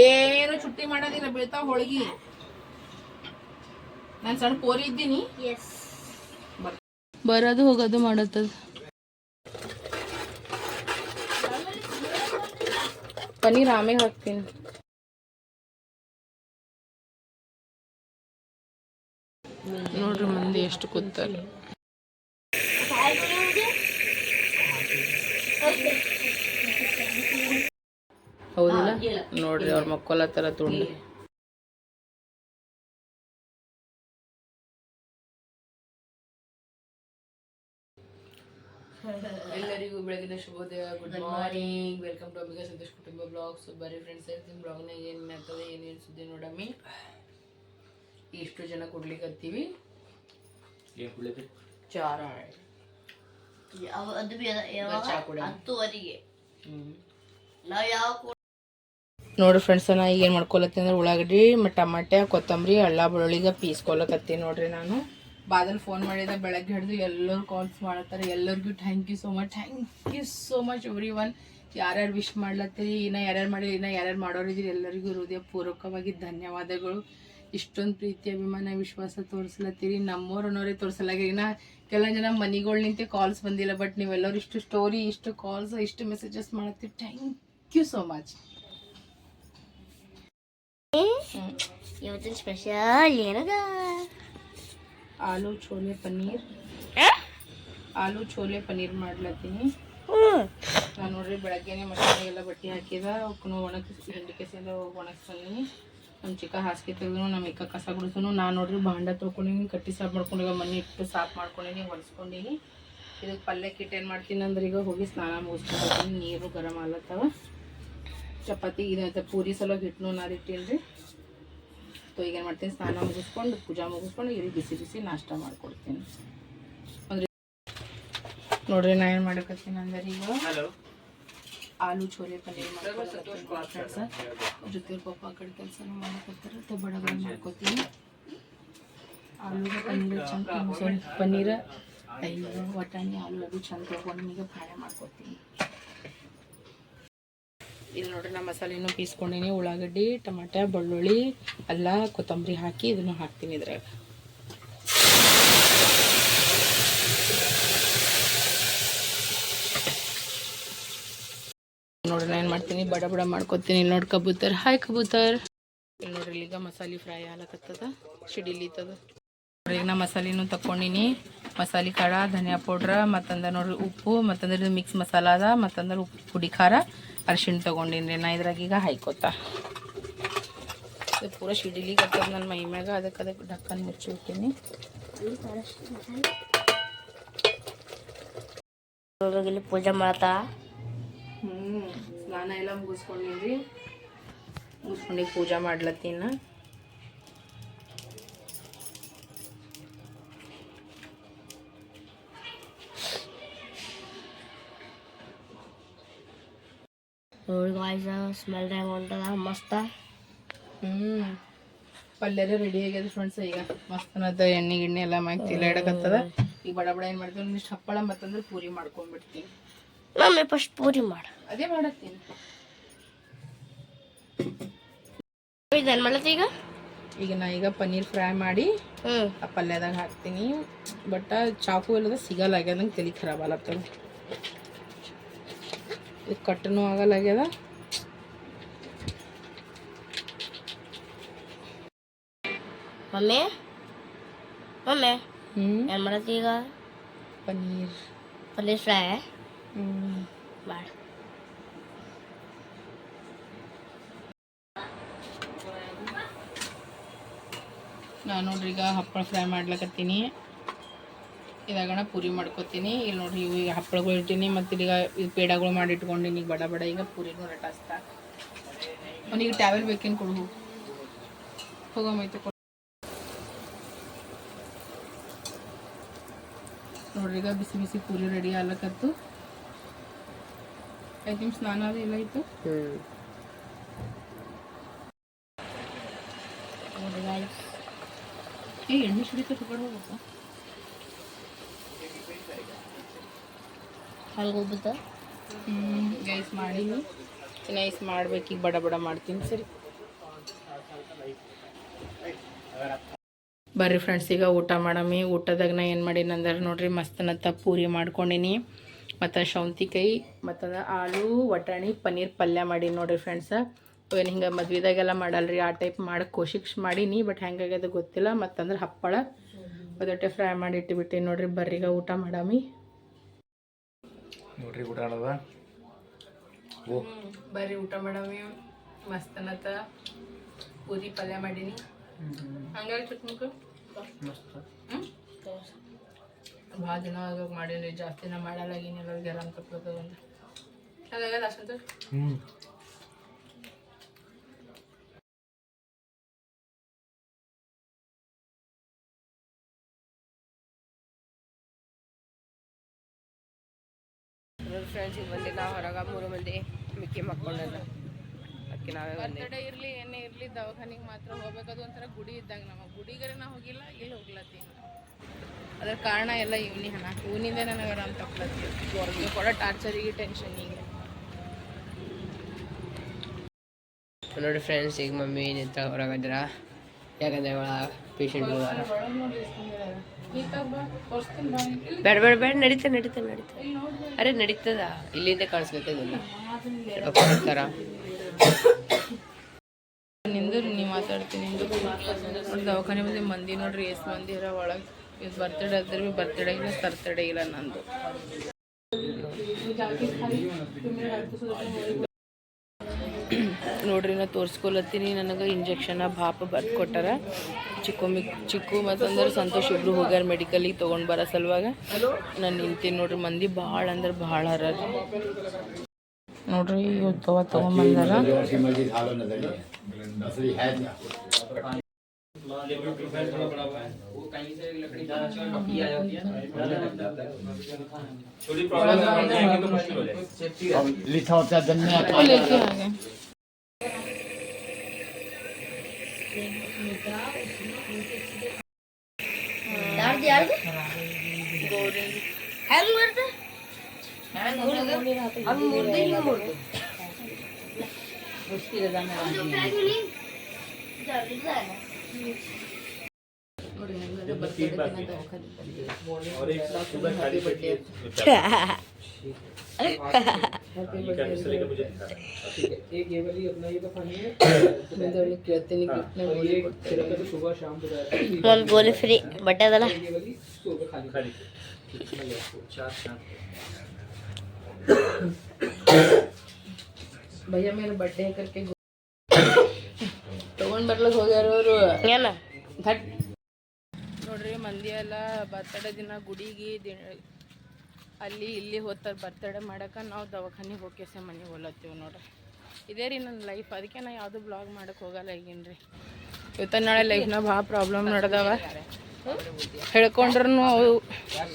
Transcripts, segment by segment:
ಏನು ಚುಟ್ಟಿ ಮಾಡೋದಿಲ್ಲ, ಬೀಳ್ತಾವ ಹೋಳಿಗೆ. ನಾನು ಸಣ್ಣ ಪೋರಿ ಇದ್ದೀನಿ. ಬರೋದು ಹೋಗೋದು ಮಾಡತ್ತದ. ಪನ್ನೀರ್ ಆಮೇಲೆ ಹಾಕ್ತೀನಿ. ನೋಡ್ರಿ ಮಂದಿ ಎಷ್ಟು ಕೂತಾರ. ಹೌದಿಲ್ಲ? ನೋಡ್ರಿ ಅವ್ರ ಮಕ್ಕಳತ್ತರ ತುಂಡು. ಎಲ್ಲರಿಗೂ ಬೆಳಗಿನ ಶುಭೋದಯ. Good morning. Welcome to Ambika Santosh ಕುಟುಂಬ ಬ್ಲಾಗ್ಸ್. ಬರೀ ಫ್ರೆಂಡ್ಸ್, ಹೇಳ್ತೀನಿ ಬ್ಲಾಗ್ನಾಗ ಏನು ಆಗ್ತದೆ ಏನೇನು ಸುದ್ದಿ ನೋಡಮ್ಮಿ. ಇಷ್ಟು ಜನ ಕೊಡ್ಲಿಕ್ಕತ್ತೀವಿ. ಚಾರ ನೋಡ್ರಿ ಫ್ರೆಂಡ್ಸ್, ನಾ ಈಗ ಏನು ಮಾಡ್ಕೊಳತ್ತೀನಿ ಅಂದ್ರೆ ಉಳ್ಳಾಗಡ್ಡಿ ಟಮಾಟೆ ಕೊತ್ತಂಬರಿ ಅಳ್ಳ ಬೆಳ್ಳುಳ್ಳಿಗೆ ಪೀಸ್ಕೊಳಕತ್ತೀನಿ. ನೋಡ್ರಿ ನಾನು ಬಾದಲ್ ಫೋನ್ ಮಾಡಿದ ಬೆಳಗ್ಗೆ ಹಿಡಿದು ಎಲ್ಲರೂ ಕಾಲ್ಸ್ ಮಾಡತ್ತಾರೆ. ಎಲ್ಲರಿಗೂ thank you so much everyone. ಯಾರ್ಯಾರು ವಿಶ್ ಮಾಡ್ಲತ್ತೀರಿ, ಇನ್ನು ಯಾರ್ಯಾರು ಮಾಡಿ, ಇನ್ನು ಯಾರ್ಯಾರು ಮಾಡೋರಿದ್ದೀರಿ, ಎಲ್ಲರಿಗೂ ಹೃದಯ ಪೂರ್ವಕವಾಗಿ ಧನ್ಯವಾದಗಳು. ಇಷ್ಟೊಂದು ಪ್ರೀತಿ ಅಭಿಮಾನ ವಿಶ್ವಾಸ ತೋರಿಸ್ಲತ್ತೀರಿ. ನಮ್ಮೋರನ್ನೋರೇ ತೋರಿಸಲಾಗಿ. ಇನ್ನು ಕೆಲವೊಂದು ಜನ ಮನಿಗಳು ನಿಂತೆ ಕಾಲ್ಸ್ ಬಂದಿಲ್ಲ, ಬಟ್ ನೀವೆಲ್ಲರೂ ಇಷ್ಟು ಸ್ಟೋರಿ, ಇಷ್ಟು ಕಾಲ್ಸ್, ಇಷ್ಟು ಮೆಸೇಜಸ್ ಮಾಡತ್ತೀರಿ. Thank you so much. ಇವತ್ತಿನ ಸ್ಪೆಷಲ್ ಏನದ? ಆಲೂ ಛೋಲೆ ಪನ್ನೀರ್ ಮಾಡ್ಲತ್ತೀನಿ ನಾನು. ನೋಡ್ರಿ ಬೆಳಗ್ಗೆನೆ ಮಸಾಲೆ ಎಲ್ಲ ಬಟ್ಟೆ ಹಾಕಿದ ಒಣಗಿಸಿ ಹಿಂಡಿ ಕೆಸೆಲ್ಲ ಒಣಗಿಸ್ತೀನಿ. ನಮ್ಮ ಚಿಕ್ಕ ಹಾಸಿಗೆ ತೆಗೆದು ನಮ್ಮ ಇಕ್ಕ ಕಸ ಗುಡಿಸೋನು. ನಾನು ನೋಡ್ರಿ ಭಾಂಡ ತೊಗೊಂಡಿನಿ, ಕಟ್ಟಿ ಸಾಫ್ ಮಾಡ್ಕೊಂಡು ಮನೆ ಇಟ್ಟು ಸಾಫ್ ಮಾಡ್ಕೊಂಡಿನಿ, ಒರೆಸ್ಕೊಂಡಿನಿ. ಇದಕ್ಕೆ ಪಲ್ಯಕ್ಕೆ ಇಟ್ಟು ಏನು ಮಾಡ್ತೀನಿ ಅಂದ್ರೆ ಈಗ ಹೋಗಿ ಸ್ನಾನ ಮುಗಿಸ್ಕೊಳ್ತೀನಿ. ನೀರು ಗರಂ ಆಗ್ಲತ್ತವ. ಚಪಾತಿ ಇದು ಪೂರಿ ಸಲುವಾಗಿ ಹಿಟ್ಟು ನಾದಿಟ್ಟೀನಿ ರೀ. ಸೊ ಈಗೇನು ಮಾಡ್ತೀನಿ, ಸ್ನಾನ ಮುಗಿಸ್ಕೊಂಡು ಪೂಜಾ ಮುಗಿಸ್ಕೊಂಡು ಇಲ್ಲಿ ಬಿಸಿ ಬಿಸಿ ನಾಷ್ಟ ಮಾಡ್ಕೊಡ್ತೀನಿ. ಅಂದರೆ ನೋಡ್ರಿ ನಾ ಏನು ಮಾಡಕತ್ತೀನಿ ಅಂದ್ರೆ ಈಗ ಆಲೂ ಛೋಲೆ ಪನ್ನೀರ್ ಮಾಡ್ಕೊಳ್ತೀನಿ ಫ್ರೆಂಡ್ಸ. ಜೊತೆ ಪಪ್ಪ ಕಡೆ ಕೆಲಸನೂ ಮಾಡಕತ್ತಾರೆ. ಬಡಬಡ ಮಾಡ್ಕೊತೀನಿ. ಆಲೂಗೆ ಪನ್ನೀರ್ ಚಂದ ಪನ್ನೀರ್ ವಟಾಣಿ ಆಲೂ ಅದು ಚಂದ ತೊಗೊಂಡು ಈಗ ಫ್ರೈ ಮಾಡ್ಕೊತೀನಿ. ಇಲ್ಲಿ ನೋಡ್ರಿ ನಾ ಮಸಾಲೆನೂ ಪೀಸ್ಕೊಂಡಿನಿ. ಉಳ್ಳಾಗಡ್ಡಿ ಟಮಾಟೆ ಬೆಳ್ಳುಳ್ಳಿ ಅಲ್ಲ ಕೊತ್ತಂಬರಿ ಹಾಕಿ ಇದನ್ನು ಹಾಕ್ತೀನಿ ಇದ್ರಾಗ. ನೋಡ್ರಿ ನಾನು ಏನು ಮಾಡ್ತೀನಿ, ಬಡ ಬಡ ಮಾಡ್ಕೊತೀನಿ. ಇಲ್ಲಿ ನೋಡಿ ಕಬೂತರ್, ಹಾಯ್ ಕಬೂತರ್. ಇಲ್ಲಿ ನೋಡ್ರಿ ಈಗ ಮಸಾಲೆ ಫ್ರೈ ಆಗ್ಲಕತ್ತದ, ಸಿಡಿಲಿತ್ತದ. ಈಗ ನಾ ಮಸಾಲೆನೂ ತಗೊಂಡಿನಿ. ಮಸಾಲೆ ಖಾರ, ಧನಿಯಾ ಪೌಡ್ರ, ಮತ್ತಂದ್ರೆ ನೋಡ್ರಿ ಉಪ್ಪು, ಮತ್ತಂದ್ರೆ ಮಿಕ್ಸ್ ಮಸಾಲ ಅದ, ಮತ್ತಂದ್ರೆ ಉಪ್ಪು ಪುಡಿ ಖಾರ ಅರಿಶಿಣ ತೊಗೊಂಡಿನಿ. ನಾ ಇದ್ರಾಗ ಈಗ ಹಾಯ್ಕೋತ ಇದು ಪೂರ ಸಿಡಿಲಿಗತ್ತದ ನನ್ನ ಮೈ ಮ್ಯಾಗ. ಅದಕ್ಕೆ ಢಕ್ಕನ್ ಮುಚ್ಚಿ ಬಿಡ್ತೀನಿ. ಪೂಜೆ ಮಾಡ್ತಾ ಸ್ನಾನ ಎಲ್ಲ ಮುಗಿಸ್ಕೊಂಡಿದ್ರಿ. ಮುಗಿಸ್ಕೊಂಡು ಪೂಜೆ ಮಾಡ್ಲತ್ತೀನ. ನೋಡಿ ಗಾಯ್ಸ್, ಸ್ಮೆಲ್ ಹೆಂಗೆ ಹೊಂಟದ ಮಸ್ತ. ಪಲ್ಯದ ರೆಡಿ ಆಗ್ಯದ ಫ್ರೆಂಡ್ಸ್. ಈಗ ಮಸ್ತ್ ಅನ್ನದ ಎಣ್ಣೆ ಗಿಣ್ಣೆ ಎಲ್ಲ ಮಾಗ್ತಿಲ್ಲ ಇಡಕತ್ತದ. ಈಗ ಬಡ ಬಡ ಏನು ಮಾಡ್ತೀವಿ, ಒಂದಿಷ್ಟು ಹಪ್ಪಳ ಮತ್ತಂದ್ರೆ ಪೂರಿ ಮಾಡ್ಕೊಂಡ್ಬಿಡ್ತೀನಿ. ಮಮ್ಮಿ ಫಸ್ಟ್ ಪೂರಿ ಮಾಡು. ಅದೇ ಮಾಡತ್ತೀನಿ. ಏನು ಮಾಡತ್ತಿ ಈಗ ನಾ ಈಗ ಪನ್ನೀರ್ ಫ್ರೈ ಮಾಡಿ ಆ ಪಲ್ಯದಾಗ ಹಾಕ್ತೀನಿ. ಬಟ್ ಚಾಕು ಇಲ್ಲದ ಸಿಗಲ್ಲ ಆಗ್ಯದ, ನಂಗೆ ತಲೆ ಖರಾಬ್ ಆಗ್ಲತ್ತದ. ಇದು ಕಟ್ಟನೂ ಆಗಲ್ಲಾಗ್ಯದ. ಮಮ್ಮಿ ಏನು ಮಾಡತ್ತಿ ಈಗ? ಪನ್ನೀರ್ ಫ್ರೈ ಮಾಡಿ. ನಾನು ನೋಡ್ರಿ ಈಗ ಹಪ್ಪಳ ಫ್ರೈ ಮಾಡ್ಲಕತ್ತೀನಿ. ಇದಾಗಣ ಪೂರಿ ಮಾಡ್ಕೊತೀನಿ. ಇಲ್ಲಿ ನೋಡ್ರಿ ಇವು ಈಗ ಹಪ್ಪಳಗಳು ಇಟ್ಟಿನಿ, ಮತ್ತು ಈಗ ಇದು ಪೇಡಗಳು ಮಾಡಿ ಇಟ್ಕೊಂಡಿನಿ. ಈಗ ಬಡ ಬಡ ಈಗ ಪೂರಿನೂ ರಟಾಸ್ತಾ. ಅವನಿಗೆ ಟ್ಯಾವೆಲ್ ಬೇಕೇನು ಕೊಡು, ಹೋಗಮೈತೆ ಕೊಡು. ನೋಡ್ರಿ ಈಗ ಬಿಸಿ ಬಿಸಿ ಪೂರಿ ರೆಡಿ ಆಗ್ಲಕತ್ತು. 5 ನಿಮಿಷ ಸ್ನಾನ ಅದು ಎಲ್ಲ ಇತ್ತು. ಎಣ್ಣೆ ಸಿಡಿತ ತಗೊಂಡು ಹೋಗಪ್ಪ. ಅಲ್ಗೋಗ್ಬಿಟ್ಟ ಗೈಸ್ ಮಾಡೀನಿ ಇನ್ನು ಐಸ್ ಮಾಡ್ಬೇಕು ಈಗ ಬಡ ಬಡ ಮಾಡ್ತೀನಿ ಸರಿ ಬರ್ರಿ ಫ್ರೆಂಡ್ಸ್ ಈಗ ಊಟ ಮಾಡಮಿ ಊಟದಾಗ ನಾ ಏನು ಮಾಡೀನಿ ಅಂದ್ರೆ ನೋಡ್ರಿ ಮಸ್ತನತ್ತ ಪೂರಿ ಮಾಡ್ಕೊಂಡೀನಿ ಮತ್ತು ಸೌಂತಿಕಾಯಿ ಮತ್ತು ಆಲೂ ವಟಾಣಿ ಪನ್ನೀರ್ ಪಲ್ಯ ಮಾಡೀನಿ ನೋಡ್ರಿ ಫ್ರೆಂಡ್ಸ ಏನು ಹಿಂಗೆ ಮದ್ವೆದಾಗೆಲ್ಲ ಮಾಡಲ್ರಿ ಆ ಟೈಪ್ ಮಾಡಕ್ಕೆ ಕೋಶಿಶ್ ಮಾಡೀನಿ ಬಟ್ ಹೆಂಗಾಗ್ಯದ ಗೊತ್ತಿಲ್ಲ ಮತ್ತಂದ್ರೆ ಹಪ್ಪಳ ಬದಟೆ ಫ್ರೈ ಮಾಡಿ ಇಟ್ಟುಬಿಟ್ಟು ನೋಡ್ರಿ ಬರ್ರೀಗ ಊಟ ಮಾಡಮಿ ನೋಡ್ರಿ ಊಟ ಮಾಡೋದ ಬರ್ರಿ ಊಟ ಮಾಡಮಿ ಮಸ್ತನತ್ತ ಪೂರಿ ಪಲ್ಯ ಮಾಡೀನಿ ಹಂಗಾಗಿ ಚಟ್ನಿಕ ಭಾಳ ದಿನ ಆಗೋಗಿ ಮಾಡೀನಿ ಜಾಸ್ತಿ ದಿನ ಮಾಡಲಾಗೀನಿ ಎಲ್ಲರಿಗೆ ಆರಾಮ್ ತಪ್ಪದ ಒಂದು ಚೆನ್ನಾಗದ ಅಷ್ಟಂತ ಫ್ರೆಂಡ್ಸ್ ಈಗ ಬಂದು ನಾವು ಹೊರಗೆ 3 ಮಂದಿ ಮಿಕ್ಕಿ ಮಕ್ಕೊಂಡಲ್ಲ ಅದಕ್ಕೆ ನಾವೇ ಬಂದೆ ಬರ್ತಡೇ ಇರಲಿ ಏನೇ ಇರಲಿ ದವಾಖಾನಿಗೆ ಮಾತ್ರ ಹೋಗ್ಬೇಕದು ಒಂಥರ ಗುಡಿ ಇದ್ದಾಗ ನಮಗೆ ಗುಡಿಗರೆ ನಾ ಹೋಗಿಲ್ಲ ಇಲ್ಲಿ ಹೋಗ್ಲತ್ತೀನಿ ಅದ್ರ ಕಾರಣ ಎಲ್ಲ ಇವನಿ ಹಣ ಇವನಿಂದ ನನಗೆ ಆರಾಮ್ ತಪ್ಪಲತ್ತಿ ಹೊರಗೆ ಕೊಡೋ ಟಾರ್ಚರಿಗೆ ಟೆನ್ಷನ್ ಈಗ ನೋಡಿ ಫ್ರೆಂಡ್ಸ್ ಈಗ ಮಮ್ಮಿ ನಿಂತ ಹೊರಗದ್ರ ಯಾಕಂದ್ರೆ ಒಳ ಪೇಷಂಟ್ ಬೇಡ ಬೇಡ ಬೇಡ ನಡೀತಾ ನಡೀತಾ ನಡೀತಾ ಅರೆ ನಡೀತದ ಇಲ್ಲಿಂದ ಕಾಣಿಸ್ಬೇಕಲ್ಲ ಥರ ನಿಂದು ನೀ ಮಾತಾಡ್ತೀನಿ ನೋಡಿ ದವಾಖಾನೆ ಮುಂದೆ ಮಂದಿ ನೋಡ್ರಿ ಎಷ್ಟು ಮಂದಿ ಇರೋ ಒಳಗೆ ಇದು ಬರ್ತಡೇ ಆದ್ರೆ ಭೀ ಬರ್ತಡೇ ಇಲ್ಲ ತರ್ತಡೇ ಇಲ್ಲ ನಂದು ನೋಡ್ರಿ ನಾ ತೋರಿಸ್ಕೊಲತ್ತೀನಿ ನನಗೆ ಇಂಜೆಕ್ಷನ್ ಭಾಪ ಬರ್ದು ಕೊಟ್ಟಾರ ಚಿಕ್ಕು ಮತ್ತಂದ್ರೆ ಸಂತೋಷ್ ಇಬ್ರು ಹೋಗ್ಯಾರ ಮೆಡಿಕಲಿಗೆ ತೊಗೊಂಡು ಬರೋ ಸಲುವಾಗ ನಾನು ನಿಂತೀನಿ ನೋಡ್ರಿ ಮಂದಿ ಭಾಳ ಅಂದ್ರೆ ಭಾಳ ಹರ ನೋಡ್ರಿ ಇವತ್ತು ತೊಗೊಂಬಂದಾರ लिखा होता है गन्ने ಒಂದು ಗೋಲಿ ಫ್ರೀ ಬಟ್ಟೆ ಅದಲ್ಲ ಭಯ್ಯ ಮೇಲೆ ಬಡ್ಡೆ ಕರ್ಕೆ ತಗೊಂಡ್ ಬರ್ಲಕ್ ಹೋಗ್ಯಾರ ಅವರು ಏನ ನೋಡ್ರಿ ಮಂದಿ ಎಲ್ಲ ಬರ್ತಡೇ ದಿನ ಗುಡಿಗೆ ಅಲ್ಲಿ ಇಲ್ಲಿ ಹೋಗ್ತಾರೆ ಬರ್ತಡೇ ಮಾಡಕ್ಕೆ ನಾವು ದವಾಖಾನಿಗೆ ಹೋಗ್ಯಸೆ ಮನೆಗೆ ಹೋಲತ್ತೀವಿ ನೋಡ್ರಿ ಇದೇ ರೀ ನನ್ನ ಲೈಫ್ ಅದಕ್ಕೆ ನಾ ಯಾವುದು ಬ್ಲಾಗ್ ಮಾಡಕ್ಕೆ ಹೋಗಲ್ಲ ಈಗಿನ ರೀ ಇವತ್ತು ನಾಳೆ ಲೈಫ್ನಾಗ ಭಾಳ ಪ್ರಾಬ್ಲಮ್ ನಡೆದವ ಹೇಳ್ಕೊಂಡ್ರೂ ಅವು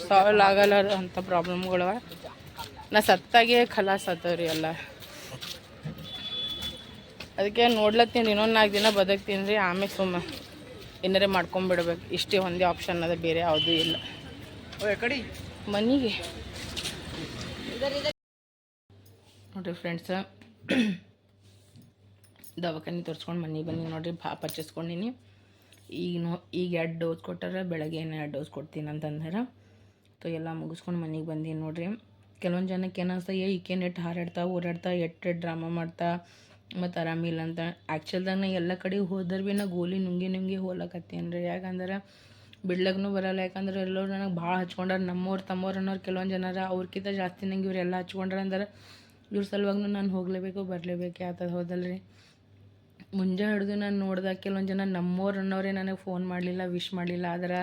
ಸಾಲ್ವ್ ಆಗಲ್ಲ ಅಂಥ ಪ್ರಾಬ್ಲಮ್ಗಳವ ನಾ ಸತ್ತಾಗೆ ಖಲಾಸ್ ಆತವ್ರಿ ಎಲ್ಲ ಅದಕ್ಕೆ ನೋಡ್ಲತ್ತೀನಿ ಇನ್ನೊಂದು 4 ದಿನ ಬದುಕ್ತೀನಿ ರೀ ಆಮೇಲೆ ಸುಮ್ಮ ಏನಾರೇ ಮಾಡ್ಕೊಂಬಿಡ್ಬೇಕು ಇಷ್ಟೇ ಒಂದೇ ಆಪ್ಷನ್ ಅದ ಬೇರೆ ಯಾವುದೂ ಇಲ್ಲ ಕಡೆ ಮನೆಗೆ ನೋಡಿರಿ ಫ್ರೆಂಡ್ಸ ದವಾಖಾನೆ ತೋರಿಸ್ಕೊಂಡು ಮನೆಗೆ ಬನ್ನಿ ನೋಡಿರಿ ಭಾಳ ಪರ್ಚೇಸ್ಕೊಂಡಿನಿ ಈಗ 2 ಡೋಸ್ ಕೊಟ್ಟಾರ ಬೆಳಗ್ಗೆ 2 ಡೋಸ್ ಕೊಡ್ತೀನಿ ಅಂತಂದ್ರೆ ಸೊ ಎಲ್ಲ ಮುಗಿಸ್ಕೊಂಡು ಮನೆಗೆ ಬಂದೀನಿ ನೋಡಿರಿ ಕೆಲವೊಂದು ಜನಕ್ಕೆ ಏನಿಸ್ತಾ ಈಕೇನು ಎಟ್ಟು ಹಾರಾಡ್ತಾ ಓಡಾಡ್ತಾ ಎಟ್ಟು ಡ್ರಾಮಾ ಮಾಡ್ತಾ ಮತ್ತು ಆರಾಮಿಲ್ಲ ಅಂತ ಆ್ಯಕ್ಚುಲ್ದಾಗ ನಾ ಎಲ್ಲ ಕಡೆ ಹೋದ್ರೆ ಭೀ ನಾ ಗೋಲಿ ನುಂಗಿ ಹೋಲಕತ್ತೀನಿ ರೀ ಯಾಕಂದ್ರೆ ಬಿಡ್ಲಕ್ಕೂ ಬರಲ್ಲ ಯಾಕಂದ್ರೆ ಎಲ್ಲರೂ ನನಗೆ ಭಾಳ ಹಚ್ಕೊಂಡಾರ ನಮ್ಮವ್ರು ತಮ್ಮವ್ರು ಅನ್ನೋರು ಕೆಲವೊಂದು ಜನರ ಅವ್ರಕ್ಕಿಂತ ಜಾಸ್ತಿ ನಂಗೆ ಇವರೆಲ್ಲ ಹಚ್ಕೊಂಡ್ರ ಅಂದ್ರೆ ಇವ್ರ ಸಲುವಾಗೂ ನಾನು ಹೋಗಲೇಬೇಕು ಬರಲೇಬೇಕು ಯಾತದ ಹೋದಲ್ರಿ ಮುಂಜಾನೆ ಹಿಡಿದು ನಾನು ನೋಡ್ದಾಗ ಕೆಲವೊಂದು ಜನ ನಮ್ಮವ್ರು ಅನ್ನೋರೇ ನನಗೆ ಫೋನ್ ಮಾಡಲಿಲ್ಲ ವಿಶ್ ಮಾಡಲಿಲ್ಲ ಆದ್ರೆ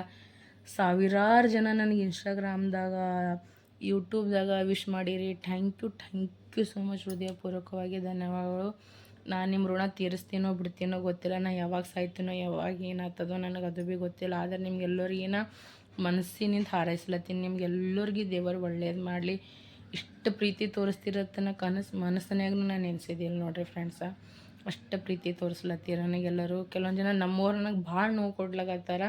ಸಾವಿರಾರು ಜನ ನನಗೆ ಇನ್ಸ್ಟಾಗ್ರಾಮ್ದಾಗ ಯೂಟ್ಯೂಬ್ದಾಗ ವಿಶ್ ಮಾಡಿರಿ ಥ್ಯಾಂಕ್ ಯು ಸೊ ಮಚ್ ಹೃದಯಪೂರ್ವಕವಾಗಿ ಧನ್ಯವಾದಗಳು ನಾನು ನಿಮ್ಮ ಋಣ ತೀರಿಸ್ತೀನೋ ಬಿಡ್ತೀನೋ ಗೊತ್ತಿಲ್ಲ ನಾ ಯಾವಾಗ ಸಾಯ್ತೀನೋ ಯಾವಾಗ ಏನಾಗ್ತದೋ ನನಗೆ ಅದು ಭೀ ಗೊತ್ತಿಲ್ಲ ಆದರೆ ನಿಮ್ಗೆಲ್ಲರಿಗಿನ ಮನಸ್ಸಿನಿಂದ ಹಾರೈಸ್ಲತ್ತೀನಿ ನಿಮ್ಗೆಲ್ಲರಿಗೂ ದೇವರು ಒಳ್ಳೇದು ಮಾಡಲಿ ಇಷ್ಟು ಪ್ರೀತಿ ತೋರಿಸ್ತಿರತ್ತನ ಮನಸ್ಸಿನಾಗೂ ನಾನು ನೆನೆಸಿದ್ದಿಲ್ಲ ನೋಡಿರಿ ಫ್ರೆಂಡ್ಸ ಅಷ್ಟು ಪ್ರೀತಿ ತೋರಿಸ್ಲತ್ತೀರ ನನಗೆಲ್ಲರೂ ಕೆಲವೊಂದು ಜನ ನಮ್ಮವ್ರು ನನಗೆ ಭಾಳ ನೋವು ಕೊಡ್ಲಾಕತ್ತಾರ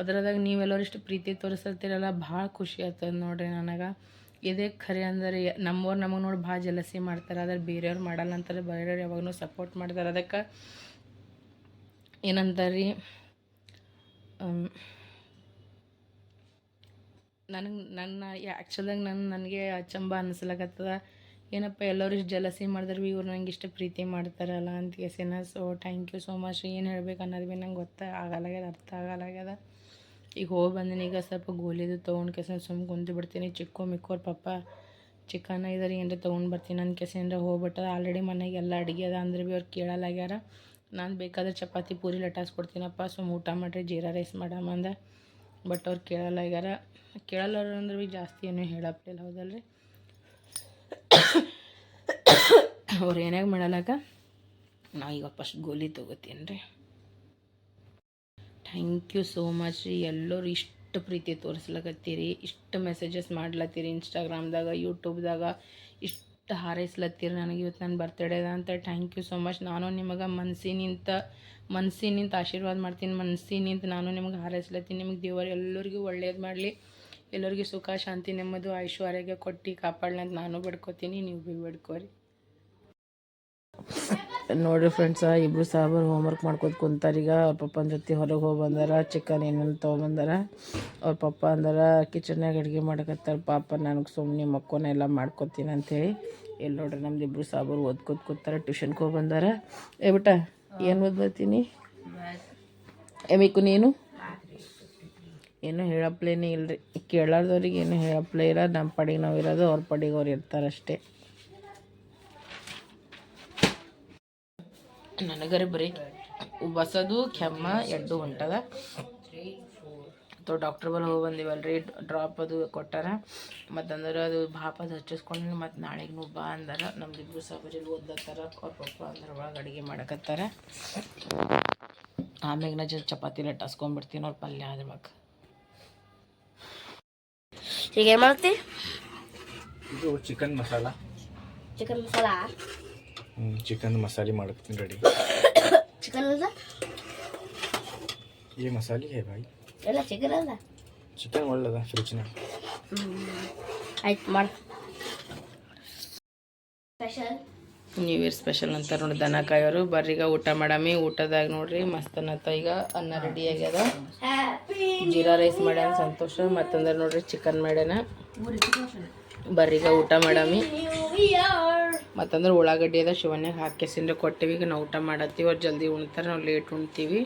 ಅದ್ರದಾಗ ನೀವೆಲ್ಲರೂ ಇಷ್ಟು ಪ್ರೀತಿ ತೋರಿಸ್ತಿರಲ್ಲ ಭಾಳ ಖುಷಿ ಆಗ್ತದೆ ನೋಡ್ರಿ ನನಗೆ. ಇದೇ ಖರೆ ಅಂದರೆ ನಮ್ಮವ್ರು ನಮಗೆ ನೋಡಿ ಭಾಳ ಜಲಸಿ ಮಾಡ್ತಾರೆ, ಆದ್ರೆ ಬೇರೆಯವ್ರು ಮಾಡಲ್ಲ ಅಂತಾರೆ. ಬೇರೆಯವ್ರು ಯಾವಾಗೂ ಸಪೋರ್ಟ್ ಮಾಡ್ತಾರೆ. ಅದಕ್ಕೆ ಏನಂತಾರೆ ರೀ, ಆ್ಯಕ್ಚುಲಾಗಿ ನನಗೆ ಅಚಂಬ ಅನಿಸ್ಲಾಗತ್ತದ, ಏನಪ್ಪ ಎಲ್ಲರೂ ಇಷ್ಟು ಜಲಸಿ ಮಾಡಿದ್ರೆ ಭೀ ಇವ್ರು ನಂಗೆ ಇಷ್ಟು ಪ್ರೀತಿ ಮಾಡ್ತಾರಲ್ಲ ಅಂತ ಕೇಸಿನ. So thank you so much. ಏನು ಹೇಳ್ಬೇಕು ಅನ್ನೋದು ಭೀ ನಂಗೆ ಆಗಲಾಗ್ಯದ, ಅರ್ಥ ಆಗಲಾಗ್ಯದ. ಈಗ ಹೋಗಿ ಬಂದಿನಿ, ಈಗ ಸ್ವಲ್ಪ ಗೋಲಿದು ತೊಗೊಂಡು ಕೆಸ ಸುಮ್ಮನೆ ಕುಂತು ಬಿಡ್ತೀನಿ. ಮಿಕ್ಕೋರ್ ಪಪ್ಪ ಚಿಕನ್ ಇದಾರೆ ಏನರ ತೊಗೊಂಡು ಬರ್ತೀನಿ ನನ್ನ ಕೆಸೆಯಿಂದ ಹೋಗ್ಬಿಟ್ಟದ. ಆಲ್ರೆಡಿ ಮನೆಗೆ ಎಲ್ಲ ಅಡುಗೆ ಅದ ಅಂದ್ರೆ ಭೀ ಅವ್ರು ಕೇಳಲಾಗ್ಯಾರ. ನಾನು ಬೇಕಾದ್ರೆ ಚಪಾತಿ ಪೂರಿ ಲಟಾಸ್ಕೊಡ್ತೀನಪ್ಪ, ಸುಮ್ಮ ಊಟ ಮಾಡಿರಿ ಜೀರಾ ರೈಸ್ ಮಾಡಮ್ಮಂದ. ಬಟ್ ಅವ್ರು ಕೇಳಲಾಗ್ಯಾರ. ಕೇಳಲ್ಲ ಅಂದ್ರೆ ಭೀ ಜಾಸ್ತಿ ಏನೂ ಹೇಳಪ್ಲಿಲ್ಲ, ಹೌದಲ್ರಿ. ಅವ್ರು ಏನಾಗ ಮಾಡಲಾಗ ನಾ ಈಗ ಫಸ್ಟ್ ಗೋಲಿ ತೊಗೋತೀನಿ ರೀ. ಥ್ಯಾಂಕ್ ಯು ಸೋ ಮಚ್ ರೀ. ಎಲ್ಲರೂ ಇಷ್ಟು ಪ್ರೀತಿ ತೋರಿಸ್ಲಕತ್ತೀರಿ, ಇಷ್ಟು ಮೆಸೇಜಸ್ ಮಾಡ್ಲತ್ತೀರಿ ಇನ್ಸ್ಟಾಗ್ರಾಮ್ದಾಗ, ಯೂಟ್ಯೂಬ್ದಾಗ ಇಷ್ಟು ಹಾರೈಸ್ಲತ್ತೀರಿ ನನಗೆ ಇವತ್ತು ನನ್ನ ಬರ್ತಡೇ ಅದ ಅಂತ. Thank you so much. ನಾನು ನಿಮಗೆ ಮನಸ್ಸಿನಿಂದ ಆಶೀರ್ವಾದ ಮಾಡ್ತೀನಿ. ಮನಸ್ಸಿನಿಂದ ನಾನು ನಿಮಗೆ ಹಾರೈಸ್ಲತ್ತೀನಿ. ನಿಮಗೆ ದೇವರು ಎಲ್ಲರಿಗೂ ಒಳ್ಳೇದು ಮಾಡಲಿ, ಎಲ್ಲರಿಗೂ ಸುಖ ಶಾಂತಿ ನೆಮ್ಮದಿ ಆಯುಷ್ ಆರೋಗ್ಯ ಕೊಟ್ಟು ಕಾಪಾಡಲಿ ಅಂತ ನಾನು ಬಿಡ್ಕೋತೀನಿ, ನೀವು ಭೀ ಬಿಡ್ಕೋರಿ. ನೋಡಿರಿ ಫ್ರೆಂಡ್ಸ, ಇಬ್ಬರು ಸಾಬರು ಹೋಮ್ವರ್ಕ್ ಮಾಡ್ಕೊತ ಕುಂತಾರೀಗ. ಅವ್ರ ಪಪ್ಪನ ಜೊತೆ ಹೊರಗೆ ಹೋಗಿ ಬಂದಾರ. ಚಿಕನ್ ಏನೇನು ತೊಗೊಂಬಂದಾರ. ಅವ್ರ ಪಪ್ಪ ಅಂದ್ರೆ ಕಿಚನ್ಯಾಗ ಅಡುಗೆ ಮಾಡಕತ್ತಾರ. ಪಾಪ ನನಗೆ ಸುಮ್ಮನೆ ಮಕ್ಕೋನ ಎಲ್ಲ ಮಾಡ್ಕೊತೀನಿ ಅಂಥೇಳಿ. ಇಲ್ಲಿ ನೋಡ್ರಿ ನಮ್ದು ಇಬ್ಬರು ಸಾಬರು ಓದ್ಕೊತ ಕೂತಾರ. ಟ್ಯೂಷನ್ಗೆ ಹೋಗಿ ಬಂದಾರ. ಬಿಟ್ಟ ಏನು ಓದ್ಲತ್ತೀನಿ ಮಿಕ್ಕು ನೀನು? ಏನೂ ಹೇಳಪ್ಲೇನೇ ಇಲ್ಲರಿ, ಕೇಳಾರ್ದವ್ರಿಗೆ ಏನೂ ಹೇಳಪ್ಲೇ ಇಲ್ಲ. ನಮ್ಮ ಪಡಿಗೆ ನಾವು ಇರೋದು, ಅವ್ರ ಪಡಿಗೆ ಅವ್ರು ಇರ್ತಾರಷ್ಟೇ. ನನಗರೆ ಬರೀ ಬಸದು ಕೆಮ್ಮ ಎಡ್ಡು ಹೊಂಟದ. ಡಾಕ್ಟ್ರ್ ಬಲ್ಲಿ ಹೋಗಿ ಬಂದಿವಲ್ರಿ, ಡ್ರಾಪ್ ಅದು ಕೊಟ್ಟಾರ. ಮತ್ತಂದ್ರೆ ಅದು ಭಾಪ ಅದು ಹಚ್ಚಿಸ್ಕೊಂಡು ಮತ್ತು ನಾಳೆಗೆ ನೀವು ಬಾ ಅಂದಾರ. ನಮ್ದಿಬ್ಬರು ಸಾಬರಿಗೆ ಓದ್ಲತ್ತಾರ. ಅವ್ರ ಪಪ್ಪ ಅಂದ್ರೆ ಒಳಗೆ ಅಡುಗೆ ಮಾಡಕತ್ತಾರ. ಆಮ್ಯಾಗ ನಾ ಚಪಾತಿ ಲಟ್ಟಾಸ್ಕೊಂಡ್ಬಿಡ್ತೀನಿ ಅವ್ರ ಪಲ್ಯ ಅದ್ರ ಮ್ಯಾಗ. ಈಗ ಏನು ಮಾಡ್ತಿ? ಇದು ಚಿಕನ್ ಮಸಾಲ. ಚಿಕನ್ ಮಸಾಲೆ ಮಾಡ್ತೀನಿ ರೆಡಿ. ಚಿಕನ್ ये मसाले है भाई. ಎಲ್ಲ ಚಿಕನ್ ಅಲ್ಲ, ಚಿಕನ್ ಒಳ್ಳೇದ ಫ್ರಿಜ್ನಾಗ. ಆಯ್ತು ಮಾಡಿ. ಸ್ಪೆಷಲ್ ನ್ಯೂ ಇಯರ್ ಸ್ಪೆಷಲ್ ಅಂತಾರೆ ನೋಡಿ ದನ ಕಾಯೋರು. ಬರ್ರೀಗ ಊಟ ಮಾಡಾಮಿ. ಊಟದಾಗ ನೋಡ್ರಿ ಮಸ್ತ್ ಅನ್ನತ್ತ. ಈಗ ಅನ್ನ ರೆಡಿ ಆಗ್ಯದ, ಜೀರಾ ರೈಸ್ ಮಾಡ್ಯಾನ ಸಂತೋಷ. ಮತ್ತಂದ್ರೆ ನೋಡ್ರಿ ಚಿಕನ್ ಮಾಡ್ಯಾನ. ಬರ್ರೀಗ ಊಟ ಮಾಡಾಮಿ. ಮತ್ತಂದ್ರೆ ಉಳ್ಳಾಗಡ್ಡಿ ಅದ ಶಿವನ್ಯಾಗ ಹಾಕಿ ಕೊಟ್ಟಿವಿ. ಈಗ ನಾವು ಊಟ ಮಾಡತ್ತೀವಿ. ಅವ್ರು ಜಲ್ದಿ ಉಣ್ತಾರೆ, ನಾವು ಲೇಟ್ ಉಣ್ತೀವಿ.